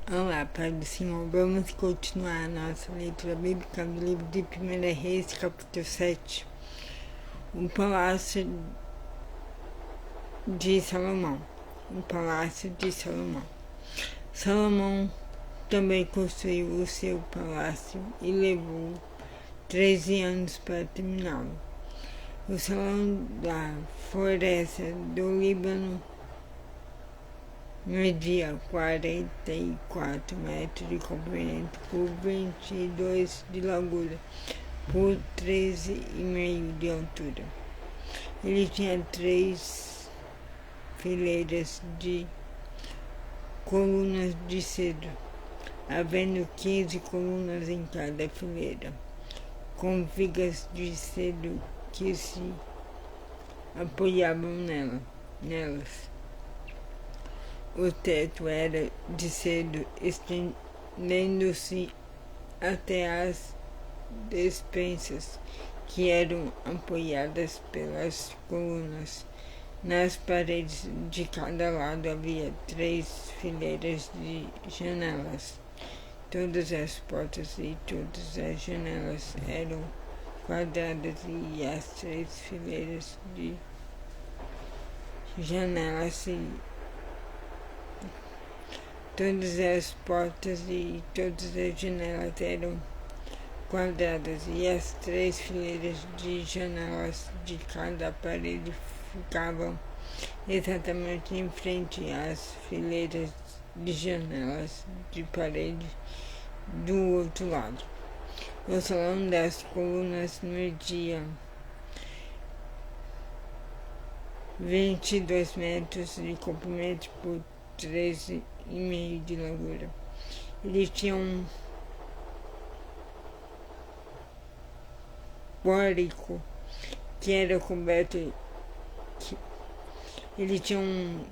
Olá, Pai do Senhor. Vamos continuar a nossa leitura bíblica do livro de 1 Reis, capítulo 7. O Palácio de Salomão. O Palácio de Salomão. Salomão também construiu o seu palácio e levou 13 anos para terminá-lo. O salão da floresta do Líbano media 44 metros de comprimento por 22 de largura por 13,5 de altura. Ele tinha 3 fileiras de colunas de cedro, havendo 15 colunas em cada fileira, com vigas de cedro que se apoiavam nelas. O teto era de cedro, estendendo-se até as despensas, que eram apoiadas pelas colunas. Nas paredes de cada lado havia 3 fileiras de janelas. Todas as portas e todas as janelas eram quadradas e as 3 fileiras de janelas todas as portas e todas as janelas eram quadradas e as 3 fileiras de janelas de cada parede ficavam exatamente em frente às fileiras de janelas de parede do outro lado. O salão das colunas media 22 metros de comprimento por 13,5 de largura. Ele tinha um pórtico que era coberto. Ele tinha um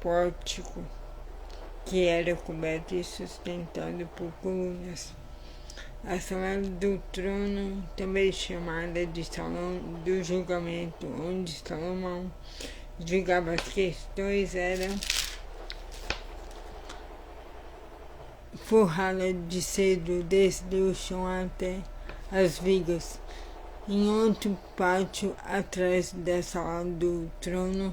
pórtico que era coberto e sustentado por colunas. A sala do trono, também chamada de salão do julgamento, onde Salomão julgava as questões, era forrada de cedro desde o chão até as vigas. Em outro pátio, atrás da sala do trono,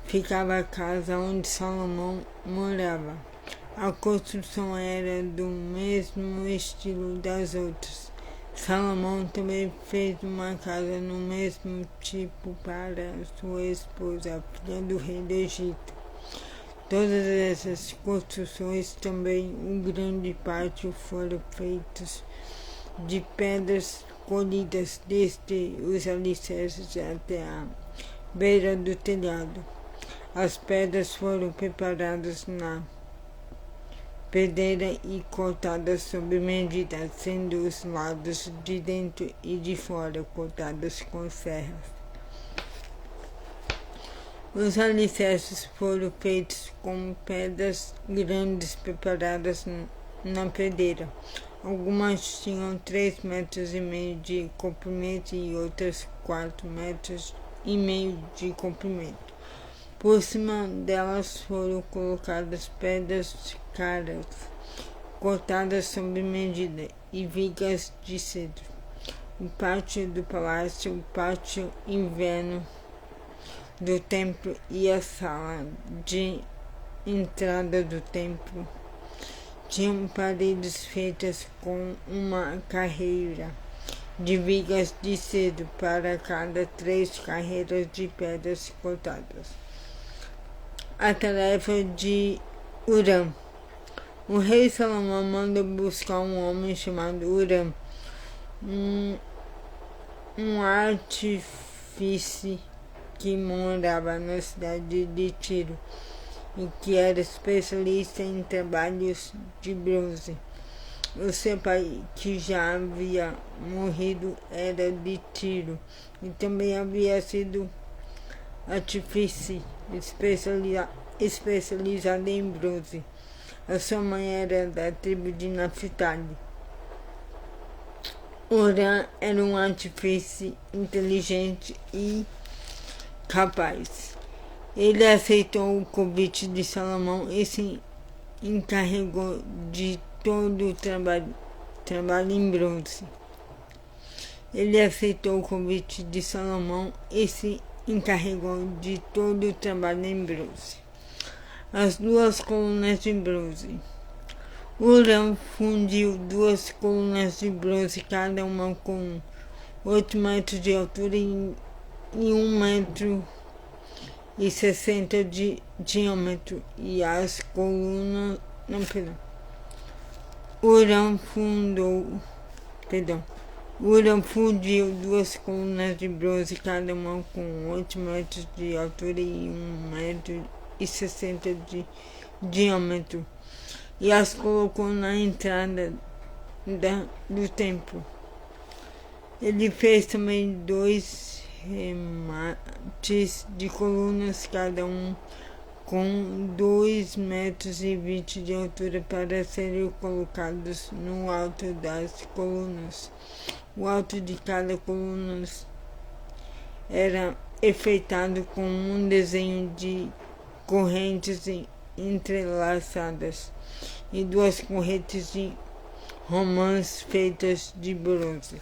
ficava a casa onde Salomão morava. A construção era do mesmo estilo das outras. Salomão também fez uma casa no mesmo tipo para sua esposa, filha do rei do Egito. Todas essas construções, também um grande pátio, foram feitos de pedras colhidas desde os alicerces até a beira do telhado. As pedras foram preparadas na pedreira e cortadas sob medida, sendo os lados de dentro e de fora cortados com serras. Os alicerces foram feitos com pedras grandes preparadas na pedreira. Algumas tinham 3,5 metros de comprimento e outras 4,5 metros de comprimento. Por cima delas foram colocadas pedras caras, cortadas sob medida, e vigas de cedro. O pátio do palácio, o pátio inverno do templo e a sala de entrada do templo tinham paredes feitas com uma carreira de vigas de cedro para cada 3 carreiras de pedras cortadas. A tarefa de Uram. O rei Salomão manda buscar um homem chamado Uram, um artífice que morava na cidade de Tiro e que era especialista em trabalhos de bronze. O seu pai, que já havia morrido, era de Tiro e também havia sido artífice especializado em bronze. A sua mãe era da tribo de Naphtali. Urã era um artífice inteligente e capaz. Ele aceitou o convite de Salomão e se encarregou de todo o trabalho em bronze. Ele aceitou o convite de Salomão e se encarregou de todo o trabalho em bronze. As duas colunas de bronze. Urã fundiu duas colunas de bronze, cada uma com 8 metros de altura e 1,60 m de diâmetro, e as colunas. Urã fundiu duas colunas de bronze, cada uma com 8 metros de altura e 1,60 m de diâmetro, e as colocou na entrada do templo. Ele fez também 2 remates de colunas, cada um com 2,20 metros de altura, para serem colocados no alto das colunas. O alto de cada coluna era enfeitado com um desenho de correntes entrelaçadas e 2 correntes de romãs feitas de bronze.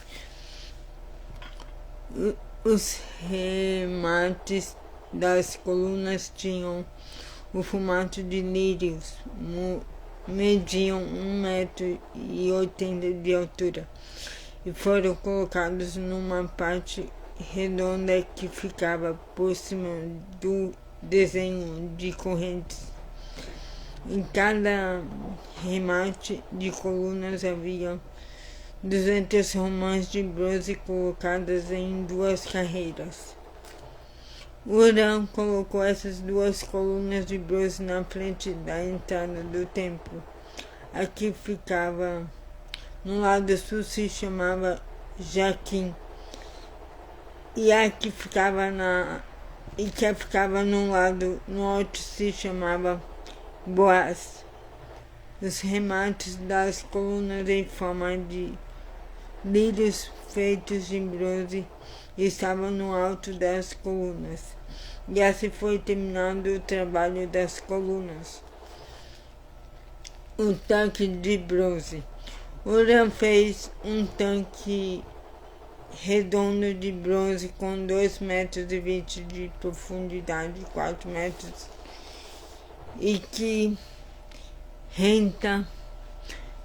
Os remates das colunas tinham o formato de lírios, mediam 1,80 m de altura e foram colocados numa parte redonda que ficava por cima do desenho de correntes. Em cada remate de colunas havia 200 romãs de bronze colocadas em 2 carreiras. Urã colocou essas 2 colunas de bronze na frente da entrada do templo. A que ficava no lado sul se chamava Jaquim, e a que ficava no lado norte se chamava Boaz. Os remates das colunas em forma de lírios feitos de bronze estavam no alto das colunas, e assim foi terminado o trabalho das colunas. O tanque de bronze. Urã fez um tanque redondo de bronze com 2,20 metros de profundidade, 4 metros, e que renta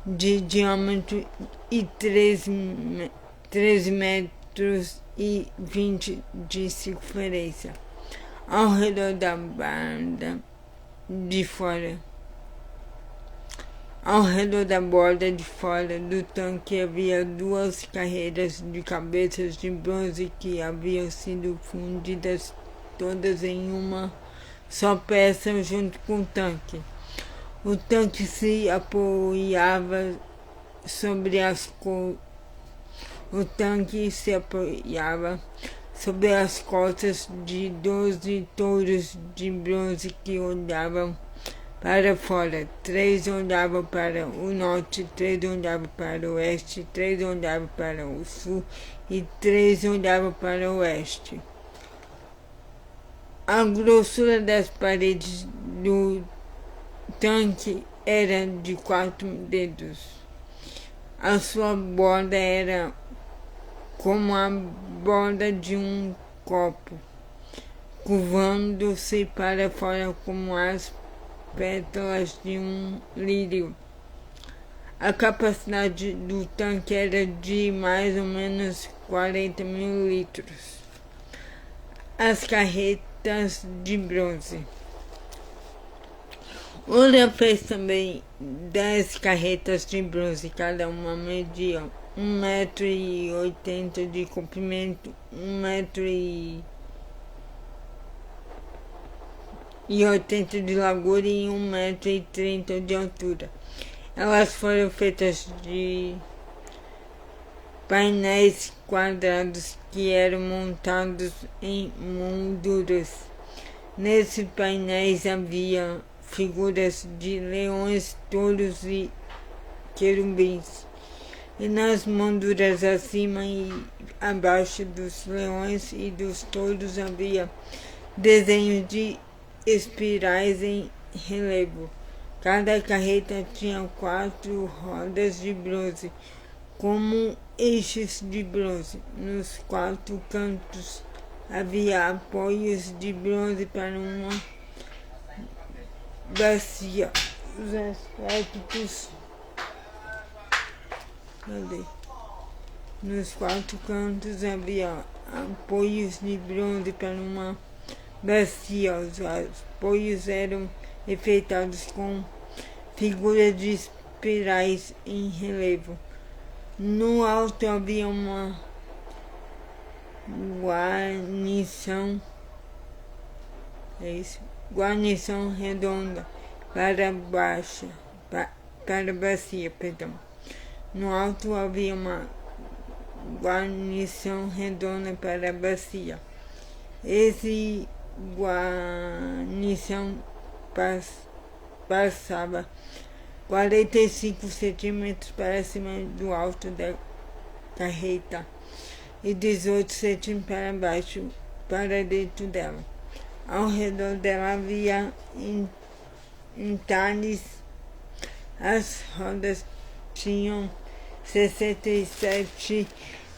de diâmetro e 13 metros e 20 de circunferência. Ao redor da borda de fora do tanque havia 2 carreiras de cabeças de bronze que haviam sido fundidas todas em uma só peça junto com o tanque. O tanque se apoiava sobre as costas de 12 touros de bronze que olhavam para fora. 3 olhavam para o norte, 3 olhavam para o oeste, 3 olhavam para o sul e 3 olhavam para o oeste. A grossura das paredes do tanque era de 4 dedos. A sua borda era como a borda de um copo, curvando-se para fora como as pétalas de um lírio. A capacidade do tanque era de mais ou menos 40.000 litros. As carretas de bronze. Urã fez também 10 carretas de bronze, cada uma media 1,80 m de comprimento, 1,80 m de largura e 1,30 m de altura. Elas foram feitas de painéis quadrados que eram montados em molduras. Nesses painéis havia figuras de leões, touros e querubins. e nas molduras acima e abaixo dos leões e dos touros havia desenhos de espirais em relevo. Cada carreta tinha 4 rodas de bronze, como eixos de bronze. Nos 4 cantos havia apoios de bronze para uma bacia. Os aspectos. Nos 4 cantos havia apoios de bronze para uma bacia. Os apoios eram enfeitados com figuras de espirais em relevo. No alto havia uma guarnição redonda para a bacia, perdão. No alto havia uma guarnição redonda para a bacia. Esse guarnição passava 45 centímetros para cima do alto da carreta e 18 centímetros para baixo, para dentro dela. Ao redor dela havia entalhes. As rodas tinham 67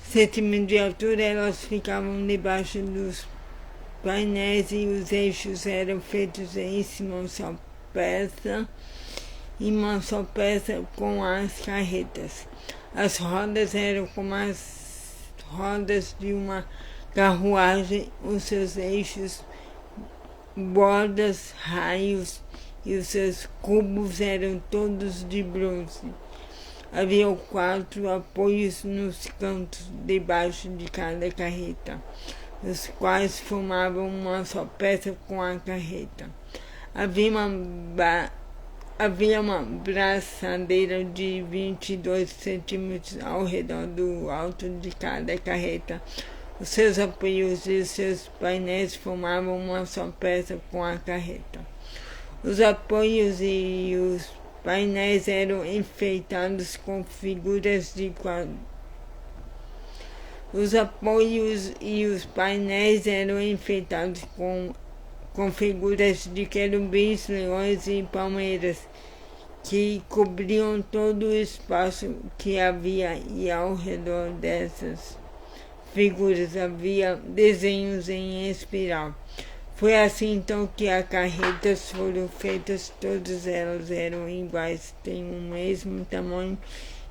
centímetros de altura, elas ficavam debaixo dos painéis e os eixos eram feitos em uma só peça com as carretas. As rodas eram como as rodas de uma carruagem, os seus eixos, bordas, raios e os seus cubos eram todos de bronze. Havia 4 apoios nos cantos debaixo de cada carreta, os quais formavam uma só peça com a carreta. Havia uma braçadeira de 22 centímetros ao redor do alto de cada carreta. Os seus apoios e os seus painéis formavam uma só peça com a carreta. Os apoios e os painéis eram enfeitados com figuras de quadros. Os apoios e os painéis eram enfeitados com figuras de querubins, leões e palmeiras, que cobriam todo o espaço que havia, e ao redor dessas figuras havia desenhos em espiral. Foi assim então que as carretas foram feitas, todas elas eram iguais, têm o mesmo tamanho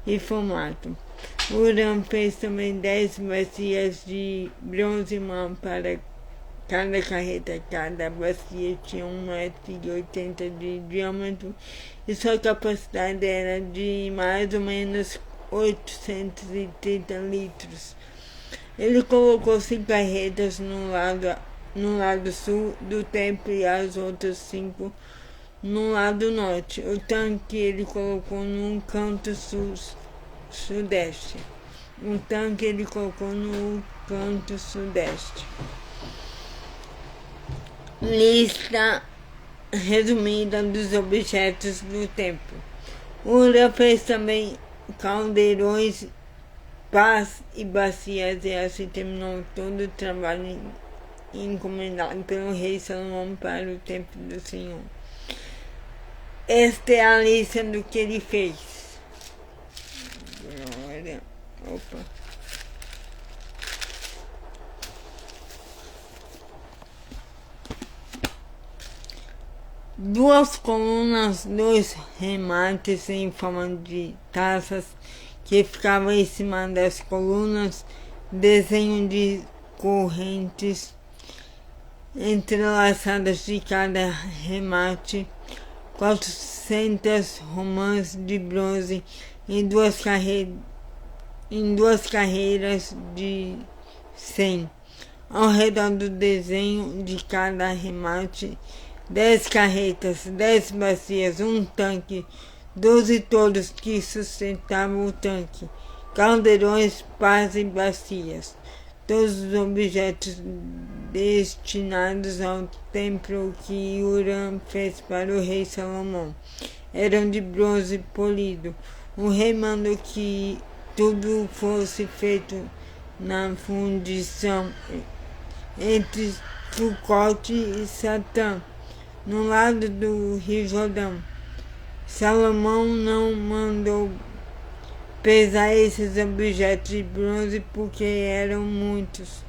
e formato. Uram fez também 10 bacias de bronze para cada carreta. Cada bacia tinha 1,80 m de diâmetro e sua capacidade era de mais ou menos 830 litros. Ele colocou 5 carretas no lado sul do templo e as outras 5 no lado norte. O tanque ele colocou no canto sudeste. Lista resumida dos objetos do templo. Ura fez também caldeirões, pás e bacias, e assim terminou todo o trabalho encomendado pelo rei Salomão para o templo do Senhor. Esta é a lista do que ele fez. Glória. Opa. Duas colunas, 2 remates em forma de taças que ficavam em cima das colunas, desenho de correntes entrelaçadas de cada remate, 400 romãs de bronze em duas carreiras de 100. Ao redor do desenho de cada remate, 10 carretas, 10 bacias, um tanque, 12 touros que sustentavam o tanque, caldeirões, pás e bacias. Todos os objetos destinados ao templo que Huram fez para o rei Salomão eram de bronze polido. O rei mandou que tudo fosse feito na fundição entre Sucote e Satã, no lado do Rio Jordão. Salomão não mandou pesar esses objetos de bronze porque eram muitos,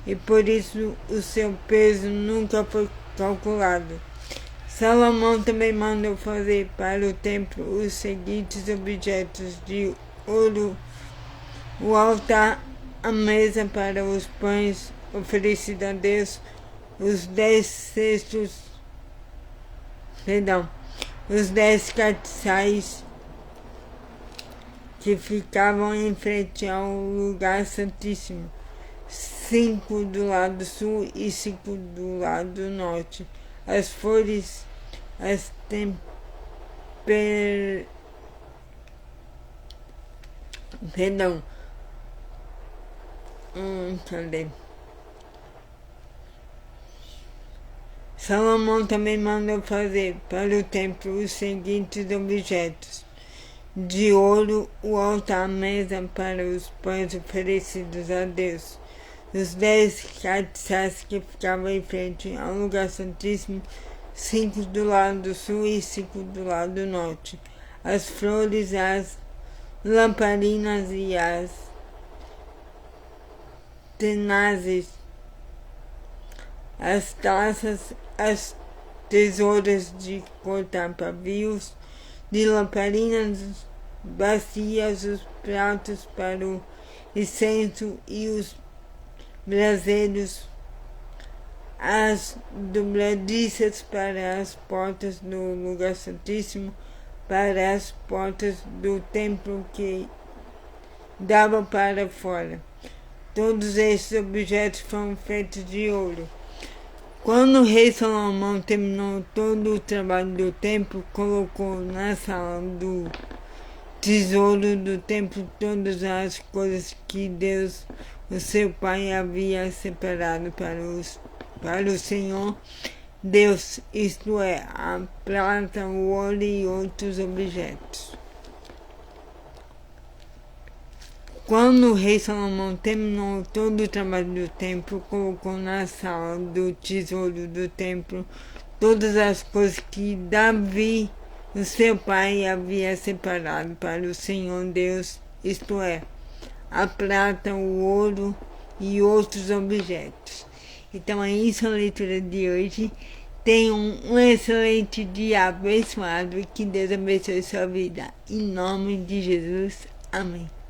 e por isso o seu peso nunca foi calculado. Salomão também mandou fazer para o templo os seguintes objetos de ouro: o altar, a mesa para os pães oferecidos a Deus, os 10 castiçais que ficavam em frente ao lugar santíssimo, 5 do lado sul e 5 do lado norte. As flores, as Salomão também mandou fazer para o templo os seguintes objetos: de ouro, o altar, a mesa para os pães oferecidos a Deus, os 10 castiçais que ficavam em frente ao lugar santíssimo, 5 do lado sul e 5 do lado norte, as flores, as lamparinas e as tenazes, as taças, as tesouras de cortar pavios, de lamparinas, bacias, os pratos para o incenso e os braseiros, as dobradiças para as portas do lugar santíssimo, para as portas do templo que davam para fora. Todos esses objetos foram feitos de ouro. Quando o rei Salomão terminou todo o trabalho do templo, colocou na sala do tesouro do templo todas as coisas que Deus, o seu pai, havia separado para o Senhor Deus, isto é, a prata, o ouro e outros objetos. Quando o rei Salomão terminou todo o trabalho do templo, colocou na sala do tesouro do templo todas as coisas que Davi, o seu pai, havia separado para o Senhor Deus, isto é, a prata, o ouro e outros objetos. Então é isso a leitura de hoje. Tenham um excelente dia abençoado e que Deus abençoe sua vida. Em nome de Jesus. Amém.